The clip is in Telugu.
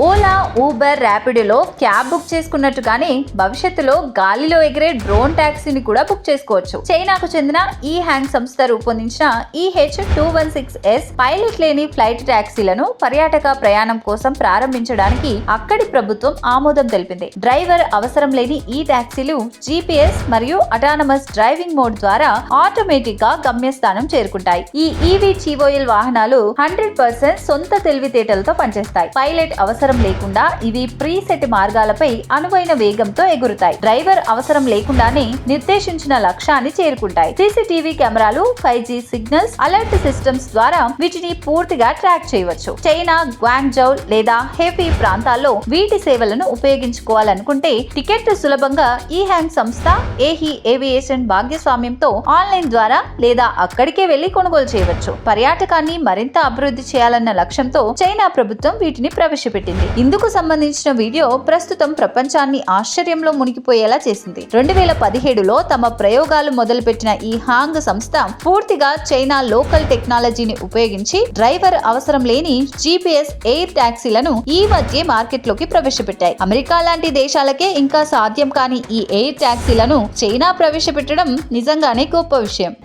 ఓలా, ఊబర్, ర్యాపిడోలో క్యాబ్ బుక్ చేసుకున్నట్టుగానే భవిష్యత్తులో గాలిలో ఎగిరే డ్రోన్ టాక్సీని కూడా బుక్ చేసుకోవచ్చు. చైనాకు చెందిన ఈ హ్యాంగ్ సంస్థ రూపొందించిన EH216S పైలట్ లేని ఫ్లైట్ టాక్సీలను పర్యాటక ప్రయాణం కోసం ప్రారంభించడానికి అక్కడి ప్రభుత్వం ఆమోదం తెలిపింది. డ్రైవర్ అవసరం లేని ఈ టాక్సీలు GPS మరియు అటానమస్ డ్రైవింగ్ మోడ్ ద్వారా ఆటోమేటిక్ గా గమ్యస్థానం చేరుకుంటాయి. ఈ EVTOL వాహనాలు 100% సొంత తెలివితేటలతో పనిచేస్తాయి. పైలట్ అవసరం లేకుండా ఇవి ప్రీసెట్ మార్గాలపై అనువైన వేగంతో ఎగురుతాయి. డ్రైవర్ అవసరం లేకుండానే నిర్దేశించిన లక్ష్యాన్ని చేరుకుంటాయి. CCTV కెమెరాలు, 5G సిగ్నల్స్, అలర్ట్ సిస్టమ్స్ ద్వారా వీటిని పూర్తిగా ట్రాక్ చేయవచ్చు. చైనా, గ్వాంగ్జౌ లేదా హెఫీ ప్రాంతాల్లో వీటి సేవలను ఉపయోగించుకోవాలనుకుంటే టికెట్ సులభంగా ఈ హ్యాంగ్ సంస్థ ఏహీ ఏవియేషన్ భాగస్వామ్యంతో ఆన్లైన్ ద్వారా లేదా అక్కడికే వెళ్లి కొనుగోలు చేయవచ్చు. పర్యాటకాన్ని మరింత అభివృద్ధి చేయాలన్న లక్ష్యంతో చైనా ప్రభుత్వం వీటిని ప్రవేశపెట్టింది. ఇందుకు సంబంధించిన వీడియో ప్రస్తుతం ప్రపంచాన్ని ఆశ్చర్యంలో మునిగిపోయేలా చేసింది. 2017లో తమ ప్రయోగాలు మొదలుపెట్టిన ఈ హాంగ్ సంస్థ పూర్తిగా చైనా లోకల్ టెక్నాలజీని ఉపయోగించి డ్రైవర్ అవసరం లేని GPS ఎయిర్ టాక్సీలను ఈ మధ్య మార్కెట్లోకి ప్రవేశపెట్టాయి. అమెరికా లాంటి దేశాలకే ఇంకా సాధ్యం కాని ఈ ఎయిర్ టాక్సీలను చైనా ప్రవేశపెట్టడం నిజంగానే గొప్ప విషయం.